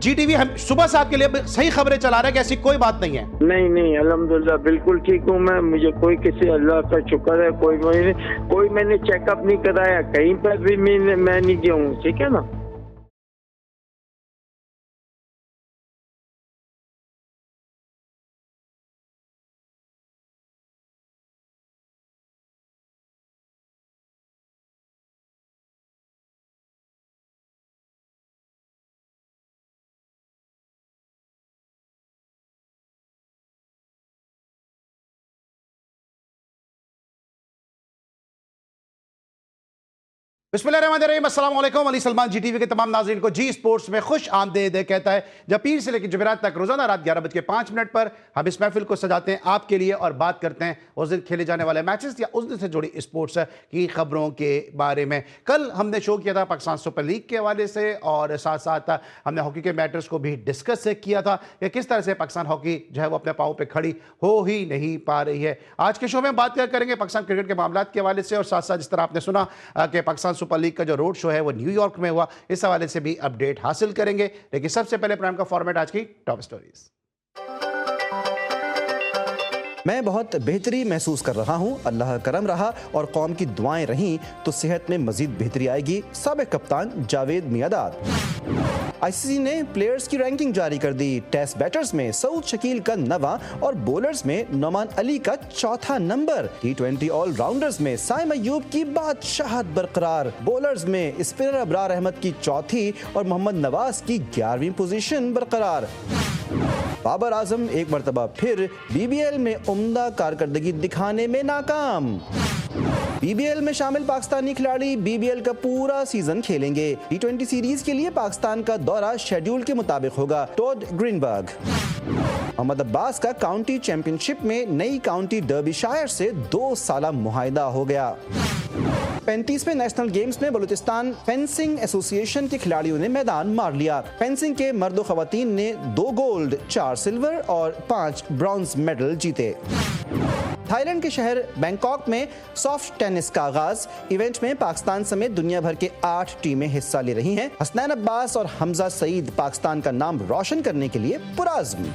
जीटीवी हम सुबह से आपके लिए सही खबरें चला रहे हैं कि ऐसी कोई बात नहीं है? नहीं नहीं, अल्हम्दुलिल्लाह बिल्कुल ठीक हूँ मैं। मुझे कोई किसी अल्लाह का शुक्र है, कोई मैंने चेकअप नहीं कराया, कहीं पर भी मैं नहीं गया हूँ, ठीक है ना। बिस्मिल्लाहिर्रहमानिर्रहीम, अस्सलाम वालेकुम। अली सलमान जीटीवी के तमाम नाज़रीन को जी स्पोर्ट्स में खुश आमदीद कहता है। जब पीर से लेकर जुमेरात तक रोजाना रात 11:05 पर हम इस महफिल को सजाते हैं आपके लिए और बात करते हैं उस दिन खेले जाने वाले मैचेस या उस दिन से जुड़ी स्पोर्ट्स की खबरों के बारे में। कल हमने शो किया था पाकिस्तान सुपर लीग के हवाले से और साथ साथ हमने हॉकी के मैटर्स को भी डिस्कस किया था कि किस तरह से पाकिस्तान हॉकी जो है वो अपने पाँव पर खड़ी हो ही नहीं पा रही है। आज के शो में बात करेंगे पाकिस्तान क्रिकेट के मामला के हवाले से और साथ साथ जिस तरह आपने सुना कि पाकिस्तान सुपर लीग का जो रोड शो है वो न्यूयॉर्क में हुआ, इस हवाले से भी अपडेट हासिल करेंगे। लेकिन सबसे पहले प्रोग्राम का फॉर्मेट आज की टॉप स्टोरीज। मैं बहुत बेहतरी महसूस कर रहा हूँ, अल्लाह करम रहा और कौम की दुआएं रहीं तो सेहत में मजीद बेहतरी आएगी। साबिक कप्तान जावेद मियांदाद। आईसीसी ने प्लेयर्स की रैंकिंग जारी कर दी। टेस्ट बैटर्स में सऊद शकील का 9वां और बॉलर्स में नोमान अली का 4था नंबर। टी20 ऑलराउंडर्स में साइम अय्यूब की बादशाहत बरकरार। बॉलर्स में स्पिनर अबरार अहमद की 4थी और मोहम्मद नवाज की 11वीं पोजीशन बरकरार। बाबर आजम एक मरतबा फिर बीबीएल में उम्दा कारकर्दगी दिखाने में नाकाम। बीबीएल में शामिल पाकिस्तानी खिलाड़ी बीबीएल का पूरा सीजन खेलेंगे। टी20 सीरीज के लिए पाकिस्तान का दौरा शेड्यूल के मुताबिक होगा। Todd Greenberg. मोहम्मद अब्बास का काउंटी चैंपियनशिप में नई काउंटी डर्बीशायर से 2 साला मुआहिदा हो गया। 35वें नेशनल गेम्स में बलूचिस्तान फेंसिंग एसोसिएशन के खिलाड़ियों ने मैदान मार लिया। फेंसिंग के मर्द व खवातीन ने 2 गोल्ड, 4 सिल्वर और 5 ब्रॉन्ज मेडल जीते। थाईलैंड के शहर बैंकॉक में सॉफ्ट टेनिस का आगाज। इवेंट में पाकिस्तान समेत दुनिया भर के 8 टीमें हिस्सा ले रही हैं। हसनैन अब्बास और हमजा सईद पाकिस्तान का नाम रोशन करने के लिए पुरअज़्म।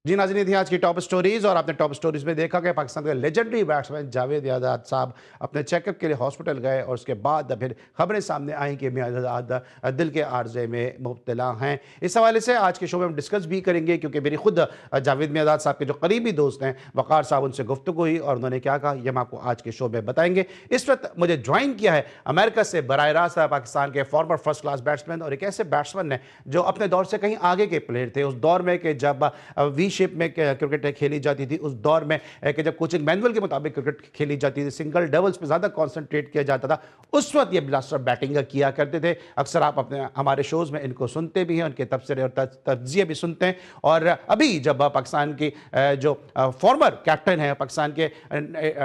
जी नाज़रीन, थी आज की टॉप स्टोरीज और आपने टॉप स्टोरीज में देखा कि पाकिस्तान के लेजेंडरी बैट्समैन जावेद मियांदाद साहब अपने चेकअप के लिए हॉस्पिटल गए और उसके बाद फिर खबरें सामने आई कि मियांदाद दिल के आर्जे में मुब्तला हैं। इस हवाले से आज के शो में हम डिस्कस भी करेंगे क्योंकि मेरी खुद जावेद मियांदाद साहब के जो करीबी दोस्त हैं वक़ार साहब, उनसे गुफ्तगू हुई और उन्होंने क्या कहा यह हम आपको आज के शो में बताएंगे। इस वक्त मुझे ज्वाइन किया है अमेरिका से बराह रास्त पाकिस्तान के फॉर्मर फर्स्ट क्लास बैट्समैन और एक ऐसे बैट्समैन हैं जो अपने दौर से कहीं आगे के प्लेयर थे। उस दौर में कि जब वी शेप में क्रिकेट खेली जाती थी, उस दौर में कि जब कोचिंग मैनुअल के मुताबिक क्रिकेट खेली जाती थी, सिंगल डबल्स पे ज़्यादा कॉन्सेंट्रेट किया जाता था, उस वक्त ये ब्लास्टर बैटिंग किया करते थे। अक्सर आप अपने हमारे शोज़ में इनको सुनते भी हैं, उनके तबसरे और तज्जिए भी सुनते हैं। और अभी जब पाकिस्तान की जो फॉर्मर कैप्टन है पाकिस्तान के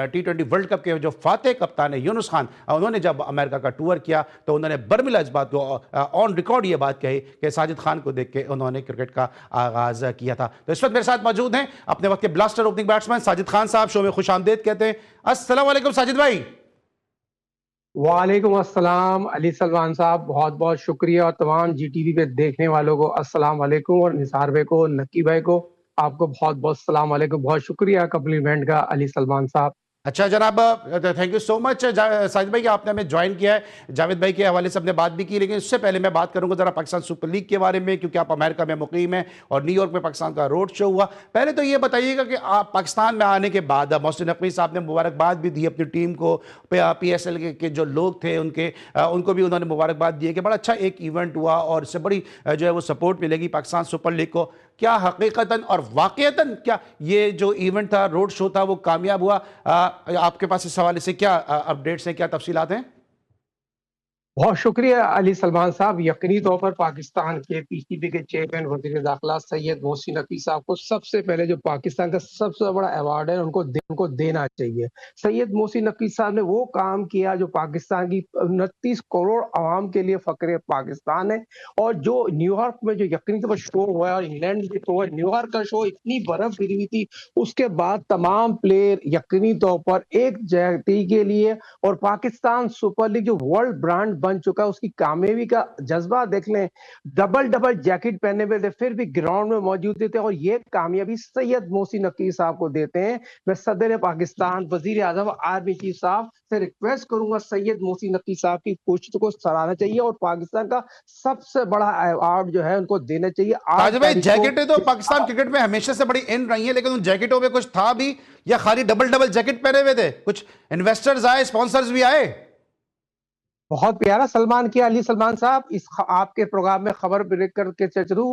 T20 वर्ल्ड कप के जो फातेह कप्तान है यूनुस खान, उन्होंने जब अमेरिका का टूर किया तो उन्होंने बर्मिला इस बात को ऑन रिकॉर्ड ये बात कही कि साजिद खान को देख के उन्होंने क्रिकेट का आगाज़ किया था। तो इस वक्त मेरे साथ मौजूद हैं अपने वक्त के blaster opening batsman Sajid Khan साहब। शो में खुश आमदीद कहते हैं। अस्सलाम वालेकुम साजिद भाई। वालेकुम अस्सलाम अली सलमान साहब, बहुत बहुत शुक्रिया और तमाम जीटीवी पे देखने वालों को अस्सलाम वालेकुम और निसार भाई को, नक्की भाई को, आपको बहुत बहुत सलाम वालेकुम। बहुत शुक्रिया कम्प्लीमेंट का अली सलमान साहब। अच्छा जनाब, thank you so much Sajid भाई कि आपने हमें ज्वाइन किया है। जावेद भाई के हवाले से हमने बात भी की, लेकिन उससे पहले मैं बात करूंगा जरा पाकिस्तान सुपर लीग के बारे में, क्योंकि आप अमेरिका में मुकीम हैं और न्यूयॉर्क में पाकिस्तान का रोड शो हुआ। पहले तो ये बताइएगा कि आप पाकिस्तान में आने के बाद मोहसिन नकवी साहब ने मुबारकबाद भी दी अपनी टीम को, PSL के जो लोग थे उनको भी उन्होंने मुबारकबाद दी कि बड़ा अच्छा एक इवेंट हुआ और इससे बड़ी जो है वो सपोर्ट मिलेगी पाकिस्तान सुपर लीग को। क्या हकीकतन और वाकईतन क्या ये जो इवेंट था, रोड शो था, वो कामयाब हुआ? आपके पास इस हवाले से क्या अपडेट्स हैं, क्या तफसीलात हैं? बहुत शुक्रिया अली सलमान साहब। यकीनी तौर पर पाकिस्तान के पीसीबी के चेयरमैन वज़ीर दाखिला सैयद मोहसिन नकवी साहब को सबसे पहले जो पाकिस्तान का सबसे बड़ा अवार्ड है उनको देना चाहिए। सैयद मोहसिन नकवी साहब ने वो काम किया जो पाकिस्तान की 29 करोड़ आवाम के लिए फख्र पाकिस्तान है। और जो न्यूयॉर्क में जो यकीनी तौर पर शो हुआ और इंग्लैंड में शो हुआ, न्यूयॉर्क का शो इतनी बर्फ गिरी हुई थी, उसके बाद तमाम प्लेयर यकीनी तौर पर एक जगह के लिए और पाकिस्तान सुपर लीग जो वर्ल्ड ब्रांड बन चुका है, उसकी कामयाबी का जज्बा देख लें। डबल डबल जैकेट पहने हुए थे, फिर भी ग्राउंड में मौजूद थे और ये कामयाबी सैयद मोहसिन नकवी साहब को देते हैं। मैं सदर पाकिस्तान, वजीर आजम, आर्मी चीफ साहब से रिक्वेस्ट करूंगा, सैयद मोहसिन नकवी साहब की कोशिश को सराहना चाहिए और पाकिस्तान का सबसे बड़ा अवार्ड जो है उनको देना चाहिए। ताज भाई, जैकेटें तो पाकिस्तान क्रिकेट में हमेशा से बड़ी इन रही है, लेकिन उन जैकेटों में कुछ था भी या खाली डबल डबल जैकेट पहने हुए थे? कुछ इन्वेस्टर्स आए, स्पॉन्सर्स भी आए? बहुत प्यारा सलमान किया अली सलमान साहब। आपके प्रोग्राम में खबर ब्रेक करके चलूं,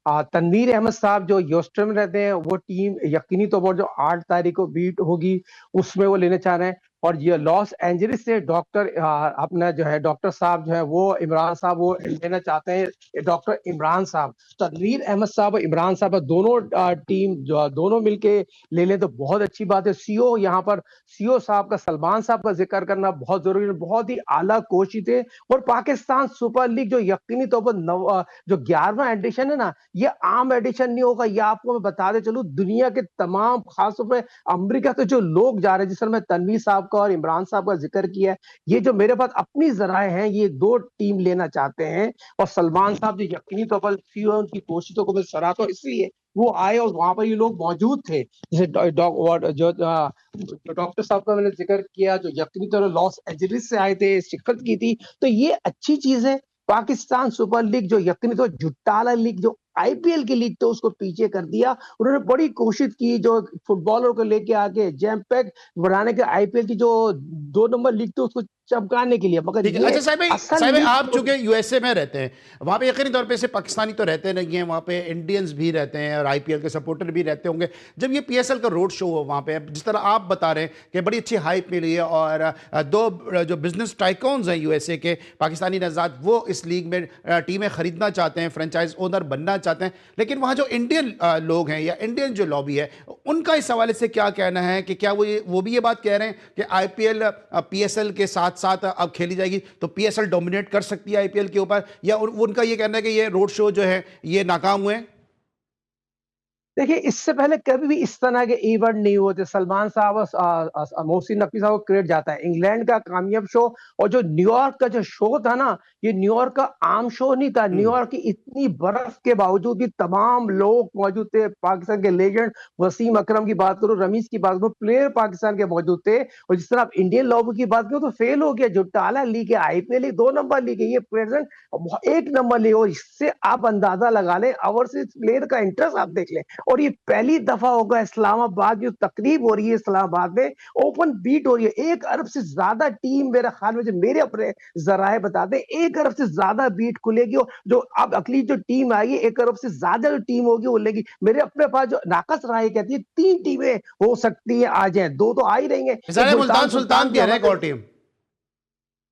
तनवीर अहमद साहब जो ह्यूस्टन में रहते हैं, वो टीम यकीनी तौर पर जो 8 तारीख को बीट होगी उसमें वो लेने चाह रहे हैं। और ये लॉस एंजलिस से डॉक्टर अपना जो है डॉक्टर साहब जो है वो इमरान साहब वो लेना चाहते हैं, डॉक्टर इमरान साहब। तनवीर अहमद साहब और इमरान साहब दोनों टीम जो दोनों मिलके ले लें तो बहुत अच्छी बात है। सीओ यहाँ पर सीओ साहब का, सलमान साहब का जिक्र करना बहुत जरूरी है। बहुत ही आला कोच थे और पाकिस्तान सुपर लीग जो यकीनी तौर पर जो 11वां एडिशन है ना, ये आम एडिशन नहीं होगा। ये आपको मैं बताते चलूं, दुनिया के तमाम, खासतौर पर अमेरिका से जो लोग जा रहे हैं, जिस तरह मैं तनवीर साहब का और इमरान साहब का जिक्र किया है, ये जो मेरे पास अपनी जराए हैं, ये 2 टीम लेना चाहते हैं। और सलमान साहब जो यकीनी तौर पर उनकी कोशिशों को मैं सराहता हूं, इसलिए वो आए और वहां पर ये लोग मौजूद थे। जैसे जो डॉक्टर साहब का मैंने जिक्र किया, जो यकीनी तौर पर लॉस एंजलिस से आए थे, शिरकत की थी, तो ये अच्छी चीज है। पाकिस्तान सुपर लीग जो यकीनी तौर झुट्टाला लीग जो आईपीएल की लीग, तो उसको पीछे कर दिया। उन्होंने बड़ी कोशिश की जो फुटबॉलर को लेके आके जैम पैक बनाने के, आईपीएल की जो 2 नंबर लीग थी उसको चमकाने के लिए, मगर ठीक है। अच्छा साहिब भाई, आप तो चूंकि यूएसए में रहते हैं, वहां पे यकीनी तौर पे से पाकिस्तानी तो रहते नहीं हैं, वहां पे इंडियंस भी रहते हैं और आईपीएल के सपोर्टर भी रहते होंगे। जब ये पीएसएल का रोड शो हो वहां पे, जिस तरह आप बता रहे हैं कि बड़ी अच्छी हाइप मिली है और 2 जो बिजनेस टाइकॉन्स हैं यूएसए के, पाकिस्तानी नजाद, वो इस लीग में टीमें खरीदना चाहते हैं, फ्रेंचाइज ओनर बनना चाहते हैं, लेकिन वहाँ जो इंडियन लोग हैं या इंडियन जो लॉबी है, उनका इस हवाले से क्या कहना है कि क्या वो भी ये बात कह रहे हैं कि आईपीएल पीएसएल के साथ साथ अब खेली जाएगी तो पीएसएल डोमिनेट कर सकती है आईपीएल के ऊपर, या उनका ये कहना है कि ये रोड शो जो है ये नाकाम हुए? देखिए, इससे पहले कभी भी इस तरह के इवेंट नहीं हुए थे। सलमान साहब और मोहसिन नकवी साहब को क्रेडिट जाता है। इंग्लैंड का कामयाब शो और जो न्यूयॉर्क का जो शो था ना, ये न्यूयॉर्क का आम शो नहीं था। न्यूयॉर्क की इतनी बर्फ के बावजूद भी तमाम लोग मौजूद थे। पाकिस्तान के लेजेंड वसीम अकरम की बात करूं, रमीज की बात करूं, प्लेयर पाकिस्तान के मौजूद थे। और जिस तरह आप इंडियन लॉबी की बात करो तो फेल हो गया। जो टाला लीग है, आईपीएल 2 नंबर लीग है, ये प्रेजेंट 1 नंबर लीग। और इससे आप अंदाजा लगा लें, ओवरसीज प्लेयर का इंटरेस्ट आप देख लें। और ये पहली दफा होगा इस्लामाबाद जो तकरीब हो रही है, इस्लामाबाद में ओपन बीट हो रही है। 1 अरब से ज्यादा टीम, मेरे ख्याल में जो मेरे अपने जराए बताते हैं, 1 अरब से ज्यादा बीट खुलेगी। और जो अब अगली जो टीम आएगी, 1 अरब से ज्यादा जो टीम होगी वो लेगी। मेरे अपने पास जो नाकस राय कहती है 3 टीमें हो सकती है आ जाए, 2 तो आ ही रही है। मुल्तान सुल्तान भी है एक और टीम।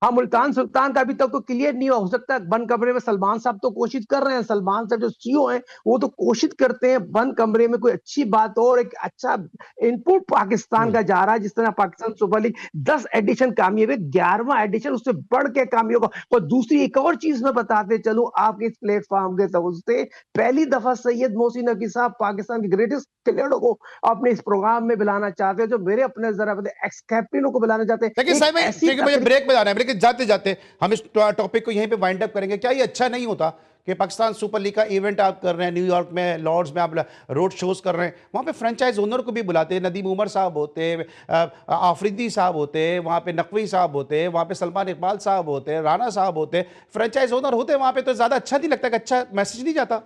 हाँ, मुल्तान सुल्तान का अभी तक तो क्लियर नहीं हो सकता। बंद कमरे में सलमान साहब तो कोशिश कर रहे हैं, सलमान साहब जो सीईओ हैं वो तो कोशिश करते हैं बंद कमरे में कोई अच्छी बात हो और एक अच्छा इनपुट पाकिस्तान का जा रहा है। जिस तरह पाकिस्तान सुपर लीग 10 एडिशन कामयाब है, 11वां एडिशन उससे बढ़ के कामयाब होगा। और दूसरी एक और चीज मैं बताते चलूं आपके इस प्लेटफॉर्म के से, पहली दफा सैयद मोहसिन नकवी साहब पाकिस्तान के ग्रेटेस्ट खिलाड़ियों को अपने इस प्रोग्राम में बुलाना चाहते हैं, जो मेरे अपने जरा एक्स कैप्टनों को बुलाना चाहते हैं। लेकिन साहब मुझे ब्रेक में जाना है, लेकिन जाते जाते हम इस टॉपिक को यहीं पे वाइंड अप करेंगे। क्या ये अच्छा नहीं होता कि पाकिस्तान सुपर लीग का इवेंट आप कर रहे हैं, न्यूयॉर्क में लॉर्ड्स में आप रोड शोज कर रहे हैं, वहाँ पे फ्रेंचाइज ओनर को भी बुलाते हैं, नदीम उमर साहब होते, आफरीदी साहब होते, वहाँ पे नकवी साहब होते, वहाँ पे सलमान इकबाल साहब होते, राना साहब होते, फ्रेंचाइज ओनर होते वहाँ पे, तो ज़्यादा अच्छा नहीं लगता कि अच्छा मैसेज नहीं जाता?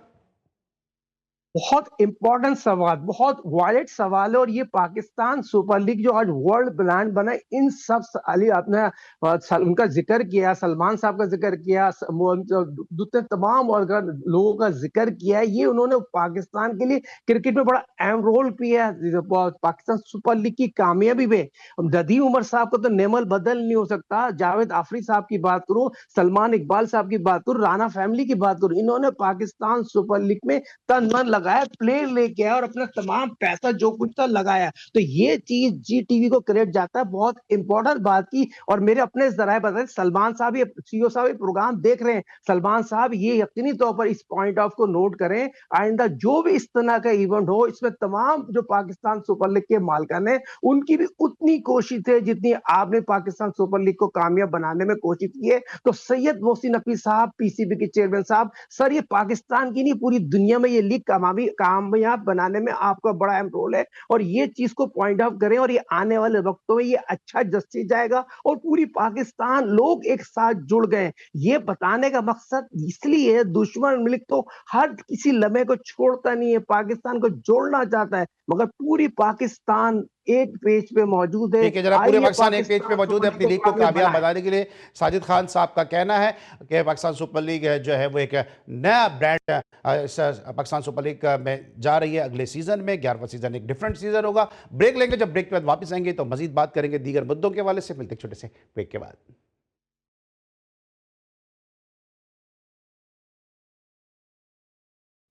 बहुत इंपॉर्टेंट सवाल, बहुत वायलेट सवाल है। और ये पाकिस्तान सुपर लीग जो आज वर्ल्ड ब्रांड बना, इन सब अली आपने उनका जिक्र किया, सलमान साहब का जिक्र किया, दूसरे तमाम और लोगों का जिक्र किया है। ये उन्होंने पाकिस्तान के लिए क्रिकेट में बड़ा अहम रोल किया है पाकिस्तान सुपर लीग की कामयाबी में। नदीम उमर साहब का तो नेमल बदल नहीं हो सकता। जावेद आफरी साहब की बात करूं, सलमान इकबाल साहब की बात करूं, राना फैमिली की बात करूं, इन्होंने पाकिस्तान सुपर लीग में तन मन लगा लगाया, प्लेन लेके आया और अपना तमाम पैसा जो कुछ था लगाया। तो ये चीज़ जी टीवी को क्रेडिट जाता है, बहुत इम्पोर्टेंट बात की। और मेरे अपने ज़राए बताएं, सलमान साहब, ये सीईओ साहब ये प्रोग्राम देख रहे हैं, सलमान साहब ये यकीनी तौर पर इस पॉइंट ऑफ को नोट करें, आइंदा जो भी इस तरह का इवेंट हो, इसमें तमाम जो पाकिस्तान सुपर लीग के मालिकान है, उनकी भी उतनी कोशिश है जितनी आपने पाकिस्तान सुपर लीग को कामयाब बनाने में कोशिश की है। तो सैयद मोहसिन नकवी साहब, पीसीबी के चेयरमैन साहब, सर ये पाकिस्तान की नहीं पूरी दुनिया में ये लीग कामयाब बनाने में आपका बड़ा अहम रोल है, और ये चीज को पॉइंट आउट करें, और ये आने वाले वक्तों में ये अच्छा जस्टिस जाएगा और पूरी पाकिस्तान लोग एक साथ जुड़ गए। ये बताने का मकसद इसलिए है, दुश्मन मुल्क तो हर किसी लम्हे को छोड़ता नहीं है, पाकिस्तान को जोड़ना चाहता है, मगर पूरी पाकिस्तान एक पेज पे मौजूद है। ठीक है जनाब, पूरे आइए पाकिस्तान एक पेज पे मौजूद है अपनी लीग को कामयाब बनाएं। बनाने के लिए। साजिद खान साहब का कहना है कि पाकिस्तान सुपर लीग जो है वो एक नया ब्रांड पाकिस्तान सुपर लीग में जा रही है अगले सीजन में। 11वां सीजन एक डिफरेंट सीजन होगा। ब्रेक लेंगे, जब ब्रेक के बाद वापस आएंगे तो मजीद बात करेंगे दीगर मुद्दों के हवाले से। मिलते हैं छोटे से ब्रेक के बाद।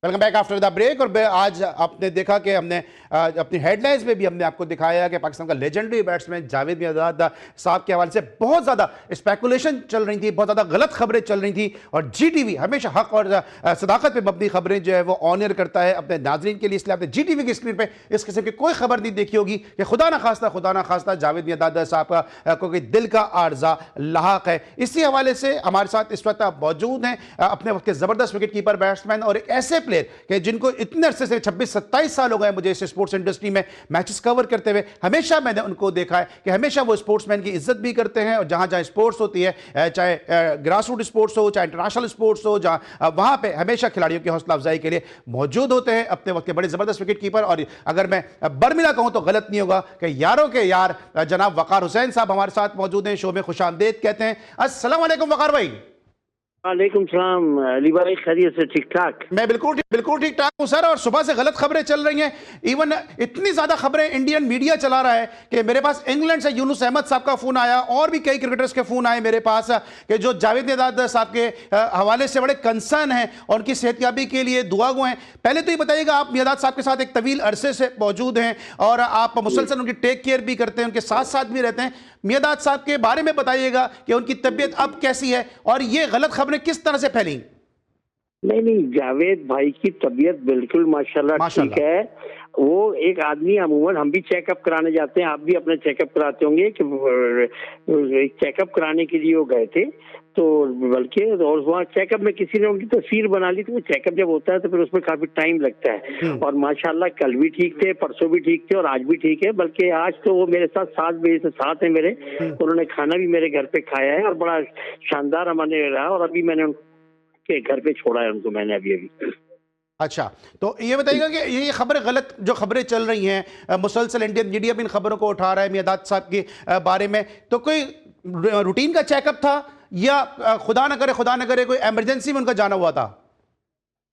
Welcome back after the break. और आज आपने देखा कि हमने अपनी हेडलाइंस में भी हमने आपको दिखाया कि पाकिस्तान का लेजेंडरी बैट्समैन जावेद मियांदाद साहब के हवाले से बहुत ज़्यादा स्पेकुलेशन चल रही थी, बहुत ज़्यादा गलत खबरें चल रही थी, और जी टीवी हमेशा हक और सदाकत पे मबनी खबरें जो है वो ऑनर करता है अपने नाजरीन के लिए। इसलिए आपने जी टीवी की स्क्रीन पर इस किस्म की कोई खबर नहीं देखी होगी कि खुदा ना खास्ता जावेद मियांदाद साहब का कोई दिल का आर्जा लाक है। इसी हवाले से हमारे साथ इस वक्त मौजूद हैं अपने वक्त के ज़बरदस्त विकेट कीपर बैट्समैन और एक ऐसे प्लेयर कि जिनको इतने अरसे से 26-27 साल हो गए मुझे इस स्पोर्ट्स इंडस्ट्री में मैचेस कवर करते हुए। हमेशा मैंने उनको देखा है कि हमेशा वो स्पोर्ट्समैन की इज्जत भी करते हैं, और जहां जहां स्पोर्ट्स होती है, चाहे ग्रास रूट स्पोर्ट्स हो, चाहे इंटरनेशनल स्पोर्ट्स हो, जहां वहां पे हमेशा खिलाड़ियों की हौसला अफजाई के लिए मौजूद होते हैं अपने वक्त के बड़े जबरदस्त विकेट कीपर। और अगर मैं बर्मिला कहूं तो गलत नहीं होगा कि यारों के यार जनाब वकार हुसैन साहब हमारे साथ मौजूद हैं, शो में खुशामदीद कहते हैं। अस्सलाम वालेकुम वकार भाई। वालेकुम सलाम अली भाई, खैरियत से? ठीक ठाक। मैं बिल्कुल ठीक ठाक हूं सर। और सुबह से गलत खबरें चल रही हैं, इवन इतनी ज्यादा खबरें इंडियन मीडिया चला रहा है कि मेरे पास इंग्लैंड से यूनुस अहमद साहब का फोन आया, और भी कई क्रिकेटर्स के फोन आए मेरे पास कि जो जावेद मियांदाद साहब के हवाले से बड़े कंसर्न हैं और उनकी सेहतयाबी के लिए दुआ गो हैं। पहले तो ये बताइएगा, आप मियांदाद साहब के साथ एक तवील अरसे से मौजूद हैं और आप मुसलसल उनकी टेक केयर भी करते हैं, उनके साथ साथ भी रहते हैं। मियांदाद साहब के बारे में बताइएगा कि उनकी तबीयत अब कैसी है और ये गलत खबरें किस तरह से फैली। नहीं, जावेद भाई की तबीयत बिल्कुल माशाल्लाह ठीक है। वो एक आदमी, अमूमन हम भी चेकअप कराने जाते हैं, आप भी अपने चेकअप कराते होंगे, कि चेकअप कराने के लिए वो गए थे, तो बल्कि और वहाँ चेकअप में किसी ने उनकी तस्वीर बना ली। तो वो चेकअप जब होता है तो फिर उसमें काफी टाइम लगता है, और माशाल्लाह कल भी ठीक थे, परसों भी ठीक थे, और आज भी ठीक है। बल्कि आज तो वो मेरे साथ 7 बजे से साथ है मेरे, उन्होंने खाना भी मेरे घर पे खाया है और बड़ा शानदार हमारे रहा, और अभी मैंने उनके घर पे छोड़ा है उनको, मैंने अभी। अच्छा, तो ये बताइएगा कि ये खबरें गलत जो खबरें चल रही हैं, मुसलसल इंडियन मीडिया भी इन खबरों को उठा रहा है मियांदाद साहब के बारे में, तो कोई रूटीन का चेकअप था या खुदा न करे कोई इमरजेंसी में उनका जाना हुआ था?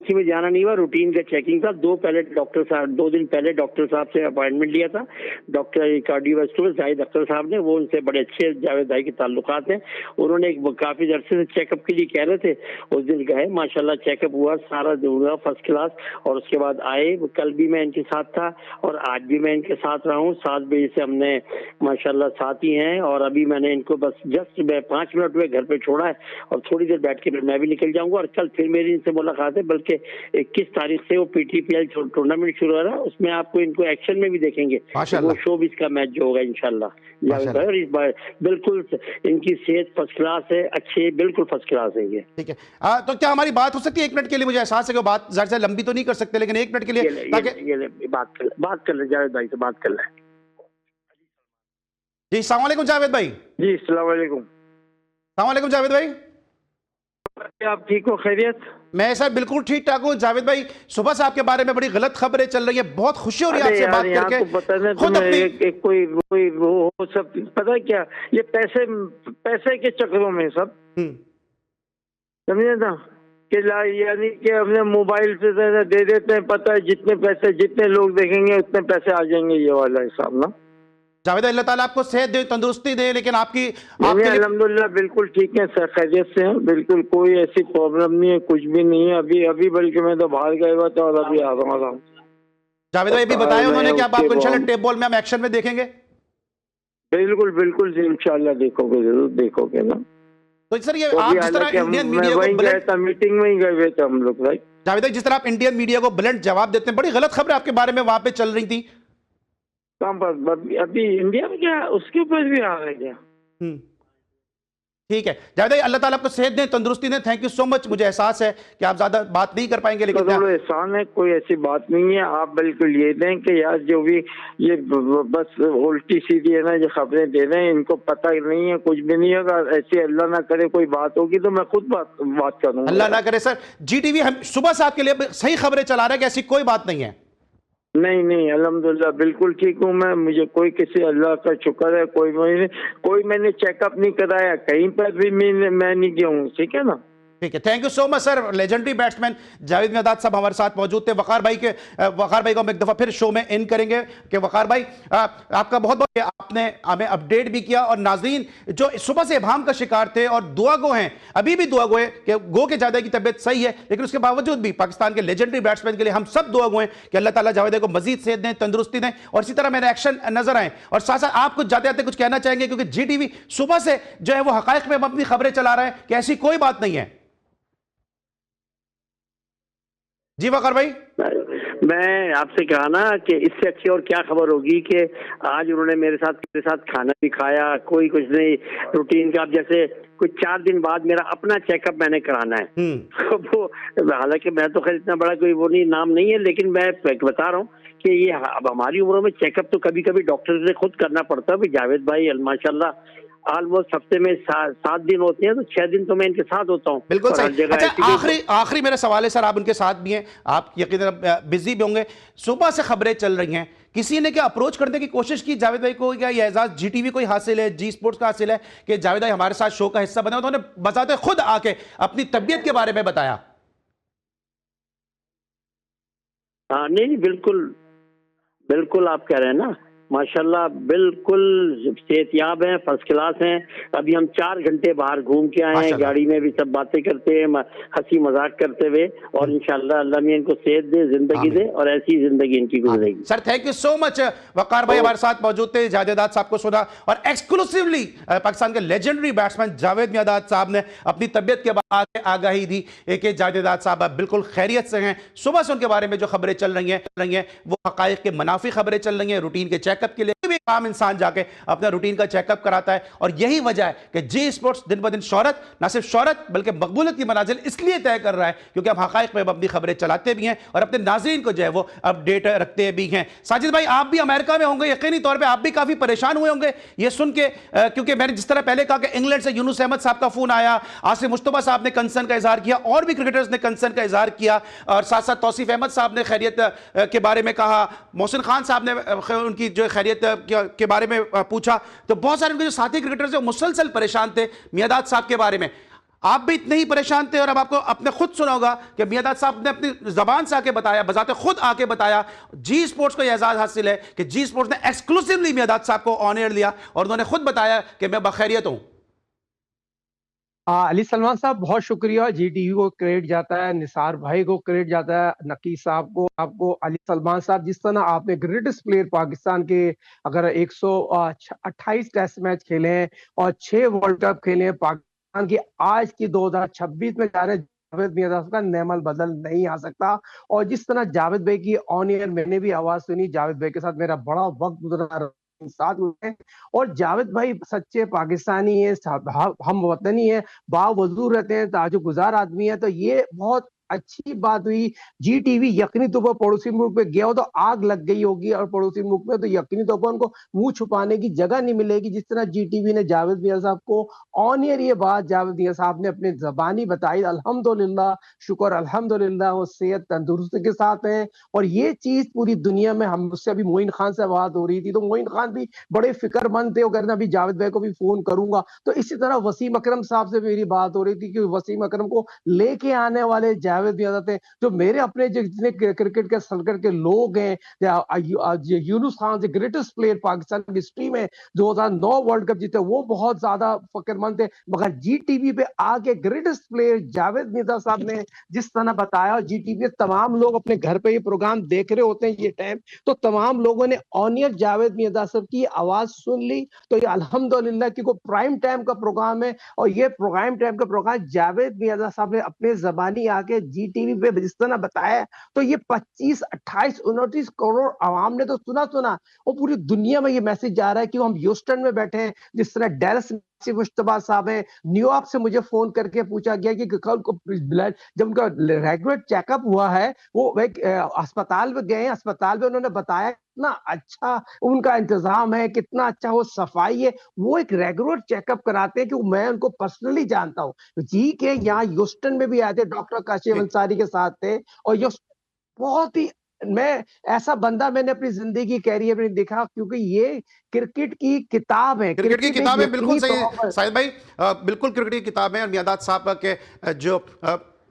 किसी में जाना नहीं हुआ, रूटीन का चेकिंग था। 2 दिन पहले डॉक्टर साहब से अपॉइंटमेंट लिया था, डॉक्टर कार्डियोवास्कुलर जाहिद अख्तर साहब ने। वो उनसे बड़े अच्छे जावेद भाई के ताल्लुकात हैं। उन्होंने एक काफी अरसे से चेकअप के लिए कह रहे थे, उस दिन गए, माशाल्लाह चेकअप हुआ, सारा हुआ फर्स्ट क्लास, और उसके बाद आए। कल भी मैं इनके साथ था और आज भी मैं इनके साथ रहा हूँ। 7 बजे से हमने माशाल्लाह साथ ही हैं, और अभी मैंने इनको बस जस्ट 5 मिनट हुए घर पे छोड़ा है, और थोड़ी देर बैठ के फिर मैं भी निकल जाऊंगा। और कल फिर मेरी इनसे मुलाकात है, बल्कि 21 तारीख से वो पीटीपीएल टूर्नामेंट शुरू हो रहा है, उसमें आपको इनको एक्शन में भी देखेंगे। वो शोबिस का मैच जो होगा इंशाल्लाह। इस बार बिल्कुल इनकी सेहत फर्स्ट क्लास है, अच्छे बिल्कुल फर्स्ट क्लास है ये। ठीक है, तो क्या हमारी बात हो सकती है 1 मिनट के लिए? मुझे एहसास है कि बात ज़्यादा लंबी तो नहीं कर सकते, लेकिन 1 मिनट के लिए ये बात कर ले जावेद भाई से, बात कर ले। जी अस्सलाम वालेकुम जावेद भाई। जी अस्सलाम वालेकुम। अस्सलाम वालेकुम जावेद भाई, आप ठीक हो? खैरियत? मैं सर बिल्कुल ठीक ठाक हूँ। जावेद भाई, सुबह से आपके बारे में बड़ी गलत खबरें चल रही है, बहुत खुशी हो रही है आपसे बात करके। पता नहीं खुद अपनी कोई वो सब पता है क्या, ये पैसे के चक्रों में सब समझे ना, कि यानी कि हमने मोबाइल से दे देते हैं, पता है जितने पैसे जितने लोग देखेंगे उतने पैसे आ जाएंगे, ये वाला हिसाब ना। जावेद भाई, अल्लाह ताला आपको सेहत दे, तंदुरुस्ती दे, लेकिन आपकी नहीं आपके लिए अल्हम्दुलिल्लाह बिल्कुल ठीक है सर, खैरियत से हैं, बिल्कुल कोई ऐसी प्रॉब्लम नहीं है, कुछ भी नहीं है। अभी अभी बल्कि मैं तो बाहर गया हुआ था और अभी आ रहा हूँ। जावेद भाई अभी और बताया मैं उन्होंने कि अब उसके आपको इंशाल्लाह बाद टेप बॉल में हम एक्शन में देखेंगे। बिल्कुल बिल्कुल जी, इंशाल्लाह देखोगे, जरूर देखोगे ना। तो सर ये तो आप अभी जिस तरह हालांकि इंडियन मैं मीडिया को वहीं गया ब्लंट, था, मीटिंग में ही गए हुए थे हम लोग, राइट। जावेद भाई जिस तरह आप इंडियन मीडिया को ब्लंट जवाब देते हैं, बड़ी गलत खबर आपके बारे में वहां पे चल रही थी। कहाँ पर अभी इंडिया में क्या उसके ऊपर भी आ रहे क्या? हम्म, ठीक है जावेद भाई, अल्लाह ताला आपको सेहत दें, तंदुरुस्ती दें। Thank you so much. मुझे एहसास है कि आप ज्यादा बात नहीं कर पाएंगे, लेकिन थोड़ा एहसान है, कोई ऐसी बात नहीं है। आप बिल्कुल ये दें कि यार जो भी ये बस उल्टी सीधी है ना, जो खबरें दे रहे हैं, इनको पता नहीं है, कुछ भी नहीं होगा। ऐसे अल्लाह ना करे कोई बात होगी तो मैं खुद बात करूंगा। अल्लाह ना करे सर, जीटीवी हम सुबह से आपके लिए सही खबरें चला रहा है कि ऐसी कोई बात नहीं है। नहीं नहीं अल्हम्दुलिल्लाह बिल्कुल ठीक हूँ मैं। मुझे कोई किसी अल्लाह का शुक्र है, कोई मैंने चेकअप नहीं कराया, कहीं पर भी मैं नहीं गया हूँ, ठीक है ना। ठीक है, thank you so much sir. Legendary batsman Javed my dad साहब हमारे साथ मौजूद थे। वकार भाई को हम एक दफा फिर शो में इन करेंगे कि वकार भाई आपका बहुत बहुत, आपने हमें अपडेट भी किया, और नाजरीन जो सुबह से इबाम का शिकार थे और दुआ गो हैं, अभी भी दुआ गो है कि गो के जावेद की तबीयत सही है, लेकिन उसके बावजूद भी पाकिस्तान के लेजेंडरी बैट्समैन के लिए हम सब दुआ गो हैं कि अल्लाह ताला जावेद को मजीद सेहत दें, तंदुरुस्ती दें, और इसी तरह मेरे एक्शन नजर आए। और साथ साथ आप कुछ जाते जाते कुछ कहना चाहेंगे, क्योंकि जीटीवी सुबह से जो है वो हकायक में अपनी खबरें चला रहा है कि ऐसी कोई बात नहीं है। जी वकार भाई, मैं आपसे कहा ना कि इससे अच्छी और क्या खबर होगी कि आज उन्होंने मेरे साथ खाना भी खाया, कोई कुछ नहीं, रूटीन का। अब जैसे कुछ 4 दिन बाद मेरा अपना चेकअप मैंने कराना है। तो वो, हालांकि मैं तो खैर इतना बड़ा कोई वो नहीं नाम नहीं है, लेकिन मैं बता रहा हूँ कि ये अब हमारी उम्रों में चेकअप तो कभी कभी डॉक्टर से खुद करना पड़ता है। जावेद भाई माशाल्लाह ऑलमोस्ट हफ्ते में 7 दिन होते हैं, तो 6 दिन तो मैं इनके साथ होता हूँ। बिल्कुल सही। अच्छा, आखिरी मेरा सवाल है सर, आप उनके साथ भी हैं, आप यकीनन बिजी भी होंगे, सुबह से खबरें चल रही हैं, किसी ने क्या अप्रोच करने की कोशिश की जावेद भाई को? क्या ये एजाज जीटीवी को ही हासिल है, जी स्पोर्ट्स का हासिल है कि जावेद भाई हमारे साथ शो का हिस्सा बने? उन्होंने बताते खुद आके अपनी तबीयत के बारे में बताया। हाँ नहीं, बिल्कुल बिल्कुल आप कह रहे हैं ना, माशाल्लाह बिल्कुल सेहतयाब हैं, फर्स्ट क्लास हैं। अभी हम 4 घंटे बाहर घूम के आए हैं, गाड़ी में भी सब बातें करते हैं, हंसी मजाक करते हुए, और इंशाल्लाह अल्लाह ने इनको सेहत दे, जिंदगी दे, और ऐसी जिंदगी इनकी गुजरेगी। Sir thank you so much. Waqar भाई हमारे साथ मौजूद थे, जावेद मियादाद साहब को सुना, और एक्सक्लूसिवली पाकिस्तान के लेजेंडरी बैट्समैन जावेद मियादाद साहब ने अपनी तबियत के बाद आगाही दी कि जावेद मियादाद साहब बिल्कुल खैरियत से हैं। सुबह से उनके बारे में जो खबरें चल रही हैं वो हकायक के मुनाफी खबरें चल रही हैं। रूटीन के चेकअप के लिए भी आम इंसान जाके अपना रूटीन का चेकअप कराता है, और यही वजह है कि जी स्पोर्ट्स दिन ब दिन शोहरत, ना सिर्फ शोहरत बल्कि मकबूलियत की मनाजिल इसलिए तय कर रहा है क्योंकि हम हकायक में अपनी खबरें चलाते भी हैं और अपने नाज़रीन को जो है वो अपडेट रखते भी हैं। साजिद भाई, आप भी अमेरिका में होंगे, यकीनी तौर पर आप भी काफी परेशान हुए होंगे ये सुन के, क्योंकि मैंने जिस तरह पहले कहा कि इंग्लैंड से यूनुस अहमद साहब का फोन आया, आसिफ मुस्तफा साहब ने कंसर्न का इजहार किया, और भी क्रिकेटर्स ने कंसर्न का इजहार किया, और साथ साथ तौसीफ अहमद साहब ने खैरियत के बारे में कहा, मोहसिन खान साहब ने उनकी जो खैरियत के बारे में पूछा। तो बहुत सारे उनके जो साथी क्रिकेटर्स मुसलसल परेशान थे मियादाद साहब के बारे में। आप भी इतने ही परेशान थे, और अब आपको अपने खुद सुना होगा कि मियादाद साहब ने अपनी जबान से आके बताया, बजाते खुद आके बताया, जी स्पोर्ट्स को यह एजाज हासिल है कि जी स्पोर्ट्स ने एक्सक्लूसिवली मियादाद साहब को ऑन एयर लिया, और उन्होंने खुद बताया कि मैं बखैरियत हूं। अली सलमान साहब बहुत शुक्रिया। जीटीवी को क्रेडिट जाता है, निसार भाई को क्रेडिट जाता है, नकीस साहब को, आपको, अली सलमान साहब, जिस तरह आपने ग्रेटेस्ट प्लेयर पाकिस्तान के अगर 128 टेस्ट मैच खेले हैं और 6 वर्ल्ड कप खेले हैं पाकिस्तान की, आज की 2026 में जा रहे जावेद मियादाद का नेमल बदल नहीं आ सकता। और जिस तरह जावेद भाई की ऑन एयर मैंने भी आवाज सुनी, जावेद भाई के साथ मेरा बड़ा वक्त गुजरा साथ में, और जावेद भाई सच्चे पाकिस्तानी है, हम वतनी है, बावजूद रहते हैं, ताजुगुजार आदमी है। तो ये बहुत अच्छी बात हुई। जीटीवी यकीनी तौर पर पड़ोसी मुल्क पे गया हो तो आग लग गई होगी, और पड़ोसी मुल्क में तो यकीनी तौर पर उनको मुंह छुपाने की जगह नहीं मिलेगी। जिस तरह जीटीवी ने जावेद मियां साहब को ऑन एयर ये बात जावेद मियां साहब ने अपने जबानी बताई, अल्हम्दुलिल्लाह, शुक्र अल्हम्दुलिल्लाह, वो सेहत तंदुरुस्ती के साथ है। और ये चीज पूरी दुनिया में, हम मुझसे अभी मोइन खान से बात हो रही थी, तो मोइन खान भी बड़े फिक्रमंद थे, वो कहते अभी जावेद भाई को भी फोन करूंगा। तो इसी तरह वसीम अकरम साहब से मेरी बात हो रही थी कि वसीम अकरम को लेके आने वाले जावेद जावेद मियां थे, जो मेरे अपने जितने क्रिकेट के सर्कल के लोग हैं, Yunus Khan the greatest player Pakistan की हिस्ट्री में 2009 वर्ल्ड कप जीते, वो बहुत ज्यादा फकरमंद थे। मगर जी टीवी पे आके ग्रेटेस्ट प्लेयर जावेद मियां साहब ने जिस तरह बताया, जी टीवी तमाम लोग अपने घर पे ये प्रोग्राम देख रहे होते हैं ये टाइम, तो तमाम लोगों ने ऑनियर जावेद मियां साहब की आवाज सुन ली। तो ये अल्हम्दुलिल्लाह कि को प्राइम टाइम का प्रोग्राम है, और ये प्राइम टाइम का प्रोग्राम जावेद मियां साहब ने अपने जबानी आके जी टीवी पे जिस तरह बताया, तो ये 25, 28, 29 करोड़ आवाम ने तो सुना, और पूरी दुनिया में ये मैसेज जा रहा है कि हम ह्यूस्टन में बैठे हैं, जिस तरह डेलस मुश्तबा साहब है, न्यूयॉर्क से मुझे फोन करके पूछा गया कि कल को ब्लड, जब उनका रेगुलर चेकअप हुआ है, वो अस्पताल में गए, अस्पताल में उन्होंने बताया कितना अच्छा उनका इंतजाम है, कितना अच्छा वो सफाई है, वो एक रेगुलर चेकअप कराते हैं कि मैं उनको पर्सनली जानता हूँ जी के यहाँ ह्यूस्टन में भी आए थे, डॉक्टर काशिफ जी अंसारी के साथ थे, और ये बहुत ही, मैं ऐसा बंदा मैंने अपनी जिंदगी कैरियर में नहीं देखा, क्योंकि ये क्रिकेट की किताब है, क्रिकेट की क्रिकेट एक किताब है, बिल्कुल यकीनी सही तौर है पर। साहिद भाई। बिल्कुल क्रिकेट की किताब है, और मियादाद साहब के जो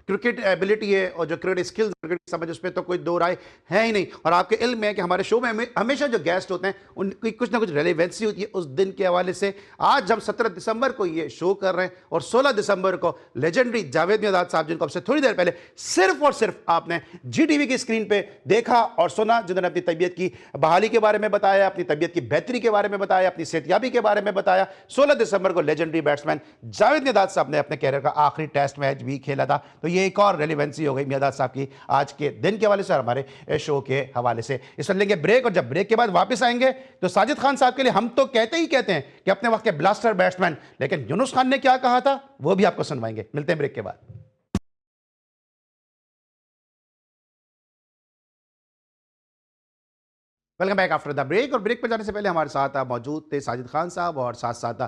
क्रिकेट एबिलिटी है और जो क्रिकेट स्किल्स, क्रिकेट की समझ, उस पर तो कोई दो राय है ही नहीं। और आपके इल्म में है कि हमारे शो में हमेशा जो गेस्ट होते हैं उनकी कुछ ना कुछ रेलेवेंसी होती है उस दिन के हवाले से। आज हम 17 दिसंबर को ये शो कर रहे हैं, और 16 दिसंबर को लेजेंडरी जावेद मियादाद साहब, जिनको आपसे थोड़ी देर पहले सिर्फ और सिर्फ आपने जी टीवी की स्क्रीन पे देखा और सुना, जिन्होंने अपनी तबीयत की बहाली के बारे में बताया, अपनी तबीयत की बेहतरी के बारे में बताया, अपनी सेहतयाबी के बारे में बताया। 16 दिसंबर को लेजेंडरी बैट्समैन जावेद मियादाद साहब ने अपने कैरियर का आखिरी टेस्ट मैच भी खेला था। तो ये एक और रेलिवेंसी हो गई मियादाद साहब की आज के दिन के हवाले से और हमारे शो के हवाले से। इस पर लेंगे ब्रेक, और जब ब्रेक के बाद वापस आएंगे तो साजिद खान साहब के लिए हम तो कहते ही कहते हैं कि अपने वक्त के ब्लास्टर बैट्समैन, लेकिन यूनुस खान ने क्या कहा था वो भी आपको सुनवाएंगे। मिलते हैं ब्रेक के बाद। Welcome back after the break. और ब्रेक पर जाने से पहले हमारे साथ मौजूद थे साजिद खान साहब, और साथ साथ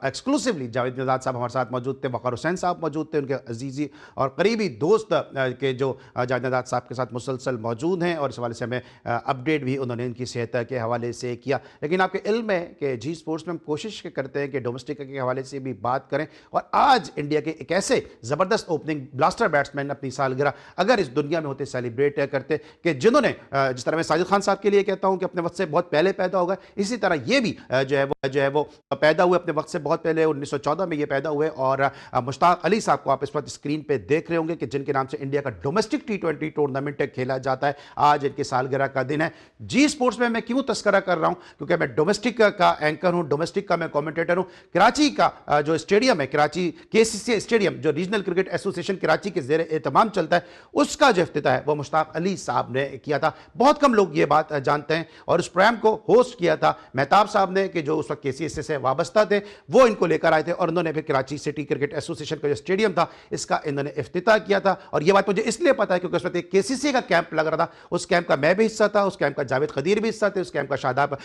एक्सक्लूसिवली जावेद मियादाद साहब हमारे साथ मौजूद थे, वक़ार हुसैन साहब मौजूद थे, उनके अजीज़ी और करीबी दोस्त के जो जावेद मियादाद साहब के साथ मुसलसल मौजूद हैं, और इस हवाले से हमें अपडेट भी उन्होंने इनकी सेहत के हवाले से किया। लेकिन आपके इल्म है कि जी स्पोर्ट्स में हम कोशिश करते हैं कि डोमेस्टिक के हवाले से भी बात करें, और आज इंडिया के एक ऐसे ज़बरदस्त ओपनिंग ब्लास्टर बैट्समैन अपनी सालगिरह अगर इस दुनिया में होते सेलिब्रेट करते, कि जिन्होंने जिस तरह मैं साजिद खान साहब के लिए कहता हूं कि अपने वक्त से बहुत पहले पैदा हो गए, इसी तरह ये भी जो है वो पैदा हुए अपने वक्त से बहुत पहले, 1914 में ये पैदा हुए। और मुश्ताक अली साहब को आप इस वक्त स्क्रीन पे देख रहे होंगे कि जिनके नाम से इंडिया का डोमेस्टिक T20 टूर्नामेंट खेला जाता है। आज इनकी सालगिरह का दिन है। जी स्पोर्ट्स में मैं क्यों तस्करा कर रहा हूं, क्योंकि मैं डोमेस्टिक का एंकर हूं, डोमेस्टिक का मैं कमेंटेटर हूं। कराची का जो स्टेडियम है, कराची KCC स्टेडियम, जो रीजनल क्रिकेट एसोसिएशन कराची के ज़ेरे एहतमाम चलता है, उसका जो इफ्तिताह है वो मुश्ताक अली साहब ने किया था। बहुत कम लोग ये बात जानते हैं, और उस प्रोग्राम को होस्ट किया था मेहताब साहब ने, कि जो उस वक्त KCC से वाबस्ता थे, वो इनको लेकर आए थे, और उन्होंने फिर कराची सिटी क्रिकेट एसोसिएशन का जो स्टेडियम था इसका इन्होंने इफ्तिताह किया था। और ये बात मुझे इसलिए पता है क्योंकि उस वक्त एक KCC का कैंप लग रहा था, उस कैंप का मैं भी हिस्सा था, उस कैंप का जावेद खदीर भी हिस्सा थे, उस कैंप का शादाब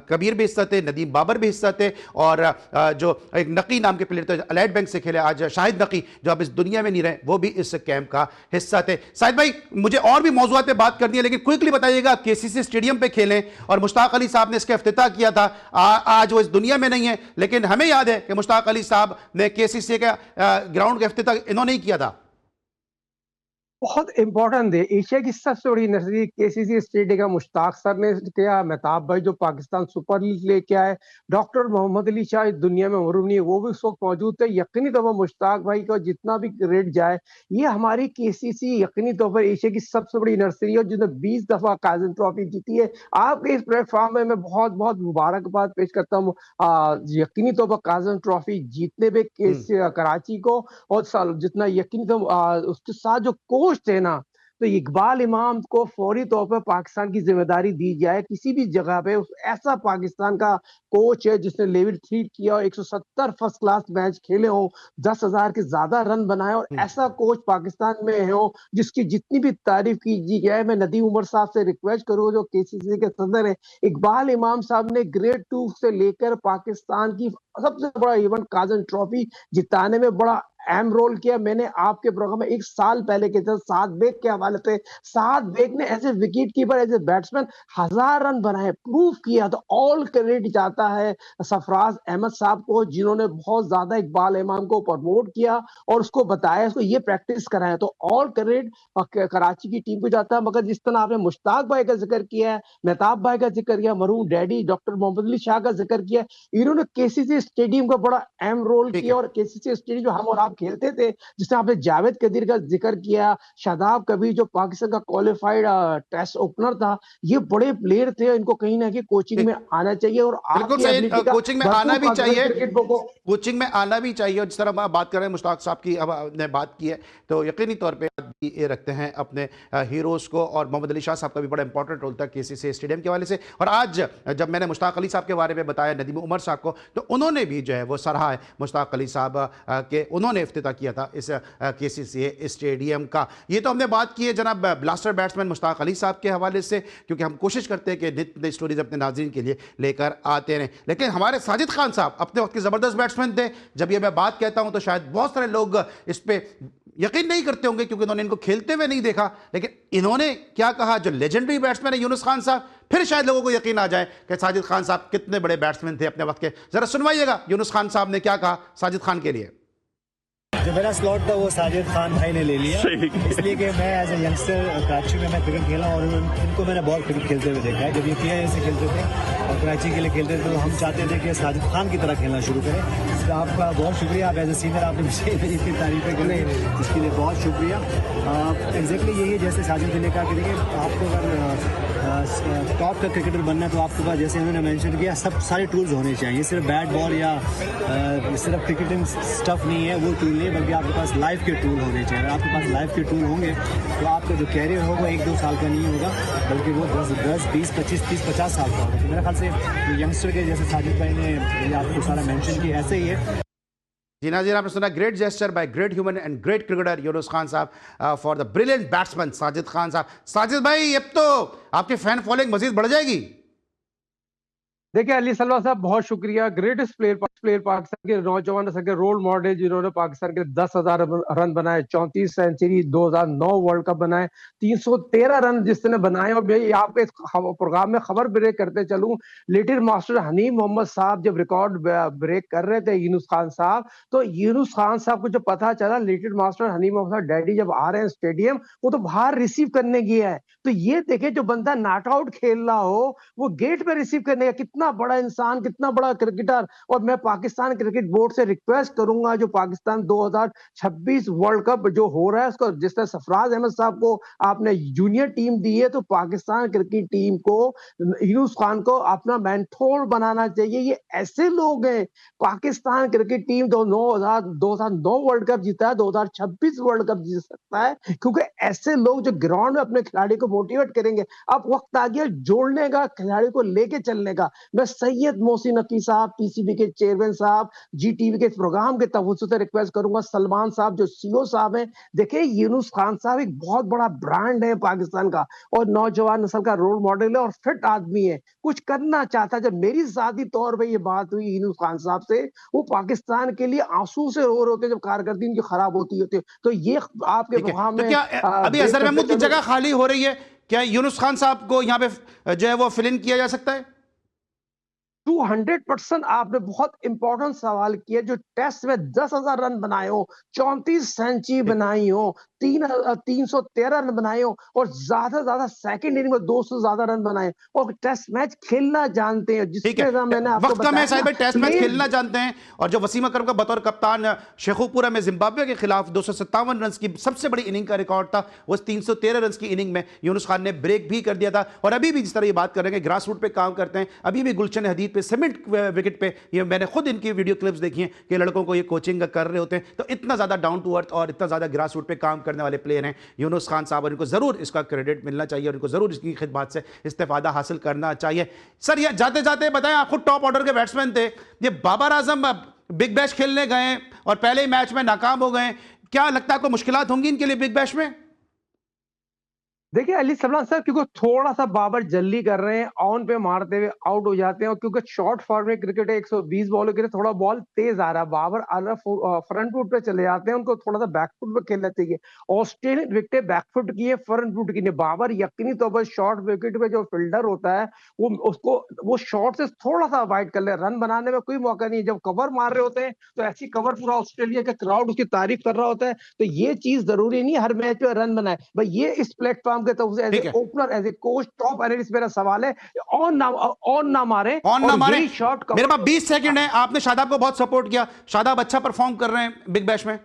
कबीर भी हिस्सा थे, नदीम बाबर भी हिस्सा थे, और जो एक नकी नाम के प्लेयर थे अलाइड बैंक से खेले, आज शाहिद नकी जो अब इस दुनिया में नहीं रहे, वो भी इस कैंप का हिस्सा थे। शाहिद भाई, मुझे और भी मौजूद पे बात करनी है, लेकिन क्विकली बताइएगा, KCC स्टेडियम पे खेलें और मुश्ताक अली साहब ने इसका इफ्तिताह किया था। आज वो इस दुनिया में नहीं है, लेकिन हमें याद है कि मुश्ताक अली साहब ने KCC का ग्राउंड का इफ्तिताह इन्होंने ही किया था। बहुत इंपॉर्टेंट है, एशिया की सबसे बड़ी नर्सरी KCC स्टेडियम का मुश्ताक सर ने किया, मेहताब भाई जो पाकिस्तान सुपर लीग लेके आए, डॉक्टर मोहम्मद अली शाह इस दुनिया में मरूम नहीं है, वो भी उस वक्त मौजूद थे। यकीनी तौर पर मुश्ताक भाई का जितना भी रेट जाए, ये हमारी KCC यकीनी तौर पर एशिया की सबसे बड़ी नर्सरी है, जिसने 20 दफा काजन ट्रॉफी जीती है। आपके इस प्लेटफॉर्म में मैं बहुत बहुत मुबारकबाद पेश करता हूँ यकीनी तौर पर काजन ट्रॉफी जीतने में कराची को, और जितना यकीनी तौर उसके साथ जो कोच थे ना, तो इकबाल इमाम को फौरी तौर पर पाकिस्तान की जिम्मेदारी दी जाए। किसी भी जगह पे ऐसा पाकिस्तान का कोच है जिसने लेवल 3 किया और 170 फर्स्ट क्लास मैच खेले हो, 10,000 के ज्यादा रन बनाए, और ऐसा कोच पाकिस्तान में हो जिसकी जितनी भी तारीफ की जाए। मैं नदीम उमर साहब से रिक्वेस्ट करूँ जो KCC के सदर है, इकबाल इमाम साहब ने ग्रेड 2 से लेकर पाकिस्तान की सबसे बड़ा इवेंट काजन ट्रॉफी जिताने में बड़ा अहम रोल किया। मैंने आपके प्रोग्राम में 1 साल पहले किया था, साद बेग के हवाले से। साद बेग ने as a wicket keeper, as a batsman 1000 run बनाए, प्रूव किया। तो ऑल क्रेडिट जाता है सरफराज अहमद साहब को, जिन्होंने बहुत ज्यादा इकबाल इमाम को प्रमोट किया और उसको बताया, उसको ये प्रैक्टिस कराया। तो ऑल क्रेडिट कराची की टीम को जाता है। मगर जिस तरह आपने मुश्ताक भाई का जिक्र किया है, मेहताब भाई का जिक्र किया, मरहूम डैडी डॉक्टर मोहम्मद अली शाह का जिक्र किया, इन्होंने केसीसी स्टेडियम का बड़ा अहम रोल ठीक किया। है। और केसीसी स्टेडियम जो हम और आप खेलते थे, जिसमें आपने जावेद कदीर का जिक्र किया, शादाब कबीर जो पाकिस्तान का क्वालिफाइड टेस्ट ओपनर था, ये बड़े प्लेयर थे, इनको कहीं ना कहीं कोचिंग ठीक, में आना चाहिए। और बिल्कुल आपकी सही। एबिलिटी का कोचिंग में भरपूर आना भी पाकिस्तान चाहिए, क्रिकेट को कोचिंग में आना भी चाहिए। और जिस तरह हम बात कर रहे हैं मुश्ताक साहब की, अब ने बात की है, तो यकीनी तौर पे ये रखते हैं अपने हीरोज़ को। और मोहम्मद अली शाह साहब का भी बड़ा इंपॉर्टेंट रोल था केसीसी स्टेडियम के हवाले से। और आज जब मैंने मुश्ताक अली साहब के बारे में बताया, नदीम उमर साहब को, तो उन्होंने भी जो है वो सराहा है मुश्ताक अली साहब के, उन्होंने इफ्तिताह किया था इस केसीसी स्टेडियम का। ये तो हमने बात की है जनाब ब्लास्टर बैट्समैन मुश्ताक अली साहब के हवाले से, क्योंकि हम कोशिश करते हैं कि नित्य नई स्टोरीज अपने नाज़रीन के लिए लेकर आते रहें। लेकिन हमारे साजिद खान साहब अपने वक्त के ज़बरदस्त बैट्समैन थे। जब ये मैं बात कहता हूं तो शायद बहुत सारे लोग इस पर यकीन नहीं करते होंगे, क्योंकि उन्होंने इनको खेलते हुए नहीं देखा। लेकिन इन्होंने क्या कहा, जो लेजेंडरी बैट्समैन है यूनुस खान साहब, फिर शायद लोगों को यकीन आ जाए कि साजिद खान साहब कितने बड़े बैट्समैन थे अपने वक्त के। जरा सुनवाइएगा यूनुस खान साहब ने क्या कहा साजिद खान के लिए। जो मेरा स्लॉट था वो साजिद खान भाई ने ले लिया, इसलिए कि मैं एज ए यंगस्टर कराची में मैं क्रिकेट खेला और इनको मैंने बहुत क्रिकेट खेलते हुए देखा है। जब ये PIA से खेलते थे और कराची के लिए खेलते थे, तो हम चाहते थे कि साजिद खान की तरह खेलना शुरू करें। इसलिए आपका बहुत शुक्रिया, आप एज ए सीनियर आपने मुझे मेरी इतनी तारीफें करें, इसके लिए बहुत शुक्रिया। एग्जैक्टली यही है, जैसे साजिद ने कहा कि देखिए आपको अगर टॉप का क्रिकेटर बनना है तो आपके पास, जैसे उन्होंने मेंशन किया, सब सारे टूल्स होने चाहिए। सिर्फ बैट बॉल या सिर्फ क्रिकेटिंग स्टफ नहीं है, वो टूल नहीं है, बल्कि आपके पास लाइफ के टूल होने चाहिए। अगर आपके पास लाइफ के टूल होंगे तो आपका जो कैरियर होगा 1-2 साल का नहीं होगा, बल्कि वो 10, 20, 25, 30, 50 साल का होगा। तो मेरे ख्याल से यंगस्टर के जैसे साजिद भाई ने आपको सारा मेंशन किया, ऐसे ही है। जी नाज़रीन, आपने सुना great gesture by great human and great cricketer Younis Khan sahab for the brilliant batsman Sajid Khan sahab. Sajid भाई, अब तो आपकी फैन फॉलोइंग मजीद बढ़ जाएगी। देखिए अली सलवा साहब, बहुत शुक्रिया। ग्रेटेस्ट प्लेयर पाकिस्तान के नौजवान नस्ल के रोल मॉडल, जिन्होंने पाकिस्तान के 10,000 रन बनाए, 34 सेंचुरी, 2009 वर्ल्ड कप बनाए, 313 रन जिसने बनाए। और मैं आपके प्रोग्राम में खबर ब्रेक करते चलूं, लिटिल मास्टर हनीम मोहम्मद साहब जब रिकॉर्ड ब्रेक कर रहे थे यूनुस खान साहब, तो यूनुस खान साहब को जब पता चला लिटिल मास्टर हनीम मोहम्मद डैडी जब आ रहे हैं स्टेडियम, वो तो बाहर रिसीव करने गया है। तो ये देखे, जो बंदा नॉट आउट खेल रहा हो वो गेट पे रिसीव करने का, कितना बड़ा इंसान, कितना बड़ा क्रिकेटर। और मैं पाकिस्तान क्रिकेट बोर्ड से रिक्वेस्ट करूंगा, जो पाकिस्तान 2026 वर्ल्ड कप जो हो रहा है उसको, जिस तरह सरफराज अहमद साहब को आपने जूनियर टीम दी है, तो पाकिस्तान क्रिकेट टीम को यूनुस खान को अपना मेंटोर बनाना चाहिए। ये ऐसे लोग हैं, Pakistan cricket team 2009 world cup जीता है, 2026 वर्ल्ड कप जीत सकता है, क्योंकि ऐसे लोग जो ग्राउंड में अपने खिलाड़ी को मोटिवेट करेंगे। अब वक्त आ गया जोड़ने का, खिलाड़ी को लेके चलने का। मैं सैयद मोहसिन नकी साहब, PCB के चेयरमैन साहब, GTV के प्रोग्राम के तवज्जो से रिक्वेस्ट करूंगा, सलमान साहब जो CEO साहब हैं, देखिए यूनुस खान साहब एक बहुत बड़ा ब्रांड है पाकिस्तान का, और नौजवान नस्ल का रोल मॉडल है, और फिट आदमी है, कुछ करना चाहता है। जब मेरी ज़ाती तौर पे ये बात हुई यूनुस खान साहब से, वो पाकिस्तान के लिए आंसू से रो होते जब कारकर्दगी इनकी खराब होती है। तो ये आपके ठीक है, प्रोग्राम तो में क्या अभी अजहर महमूद की जगह खाली हो रही है? क्या यूनुस खान साहब को यहाँ पे जो है वो फिल इन किया जा सकता है? 200% आपने बहुत इंपॉर्टेंट सवाल किया। जो टेस्ट में 10,000 रन बनाए हो, 34 सेंचुरी बनाई हो, 313 रन बनाए हो, और ज्यादा सेकंड इनिंग में 200 ज्यादा रन बनाए, और टेस्ट मैच खेलना जानते हैं। ठीक है, मैंने आपको वक्त कम है साहिब, टेस्ट मैच प्लेयर- खेलना जानते हैं। और जो वसीम अकरम का बतौर कप्तान शेखुपुरा में जिम्बाब्वे के खिलाफ 257 रन की सबसे बड़ी इनिंग का रिकॉर्ड था, वो 313 रन की इनिंग में यूनुस खान ने ब्रेक भी कर दिया था। और अभी भी जिस तरह ये बात कर रहे हैं, ग्रास रूट पे काम करते हैं, अभी भी गुलशन हदीद पे सीमेंट विकेट पे, ये मैंने खुद इनकी वीडियो क्लिप्स देखी हैं कि लड़कों को ये कोचिंग कर रहे होते हैं। तो इतना ज़्यादा डाउन टू अर्थ और इतना ज़्यादा ग्रास रूट पे काम करने वाले प्लेयर हैं यूनुस खान साहब, और इनको ज़रूर इसका क्रेडिट मिलना चाहिए और इनको ज़रूर इसकी खिदमत से इस्तेफादा हासिल करना चाहिए। सर, ये जाते जाते बताएं, आप खुद टॉप ऑर्डर के बैट्समैन थे, ये बाबर आजम बिग बैश खेलने गए और पहले ही मैच में नाकाम हो गए, क्या लगता है आपको मुश्किलात होंगी इनके लिए बिग बैश में? देखिए अली सलमान साहब क्योंकि थोड़ा सा बाबर जल्दी कर रहे हैं, ऑन पे मारते हुए आउट हो जाते हैं, और क्योंकि शॉर्ट फॉर्म में क्रिकेट है 120 बॉलों के लिए थोड़ा बॉल तेज आ रहा है, बाबर फ्रंट फुट पे चले जाते हैं, उनको थोड़ा सा बैक फुट पे खेलना चाहिए। ऑस्ट्रेलियन विकेट बैक फुट की है, फ्रंट फुट की नहीं। बाबर यकीनी तौर पर शॉर्ट विकेट पे जो फील्डर होता है वो उसको वो शॉर्ट से थोड़ा सा अवॉइड कर ले, रन बनाने में कोई मौका नहीं है। जब कवर मार रहे होते हैं तो ऐसी कवर पूरा ऑस्ट्रेलिया का क्राउड उसकी तारीफ कर रहा होता है, तो ये चीज जरूरी नहीं हर मैच में रन बनाए भाई। ये इस प्लेटफॉर्म के तरफ से एज ठीक ए है, opener as a coach top analyst मेरा सवाल है, ऑन ना मारे ऑन ना और मारे। यही शॉट मेरे पास 20 सेकंड है। आपने शादाब को बहुत सपोर्ट किया, शादाब अच्छा परफॉर्म कर रहे हैं बिग बैश में।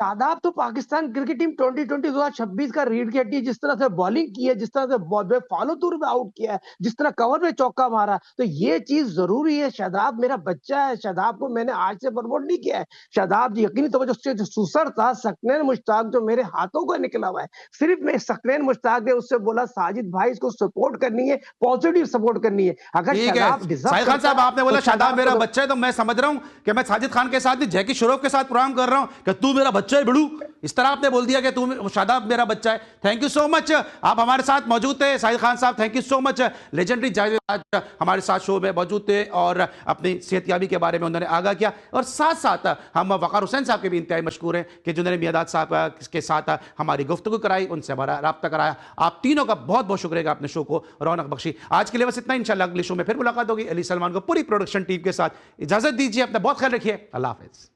शादाब तो पाकिस्तान क्रिकेट टीम 2026 का रीड की हड्डी, जिस तरह से बॉलिंग की है, जिस तरह से फॉलो थ्रू में आउट किया है, जिस तरह कवर में चौका मारा, तो ये चीज जरूरी है। शादाब मेरा बच्चा है, शादाब को मैंने आज से प्रमोट नहीं किया है। शादाब यकीनी तौर पर जो सुसर था सकनैन मुश्ताक जो मेरे हाथों का निकला हुआ है, सिर्फ मैं सकनैन मुश्ताक ने उससे बोला साजिद भाई इसको सपोर्ट करनी है, पॉजिटिव सपोर्ट करनी है। अगर ठीक है शादाब डिजर्व साहिद खान साहब, आपने बोला तो शादाब मेरा को बच्चा है, तो मैं समझ रहा हूं कि मैं साजिद खान के साथ नहीं जैकी श्रॉफ के साथ प्रोग्राम कर रहा हूं कि तू मेरा बच्चा है बिड़ू। इस तरह आपने बोल दिया कि तू शादाब मेरा बच्चा है। थैंक यू सो मच, आप हमारे साथ मौजूद थे साहिद खान साहब, thank you so much. Legendary Javed आज हमारे साथ शो में मौजूद थे और अपनी सेहतयाबी के बारे में उन्होंने आगाह किया, और साथ साथ हम वकार हुसैन साहब के भी इंतहाई मशकूर हैं कि जिन्होंने मियादाद साहब के साथ हमारी गुफ्तगू कराई, उनसे हमारा राब्ता कराया। आप तीनों का बहुत बहुत शुक्रिया, आपने शो को रौनक बख्शी। आज के लिए बस इतना, इंशाल्लाह अगले शो में फिर मुलाकात होगी। अली सलमान को पूरी प्रोडक्शन टीम के साथ इजाजत दीजिए, अपना बहुत ख्याल रखिए, अल्लाह हाफिज।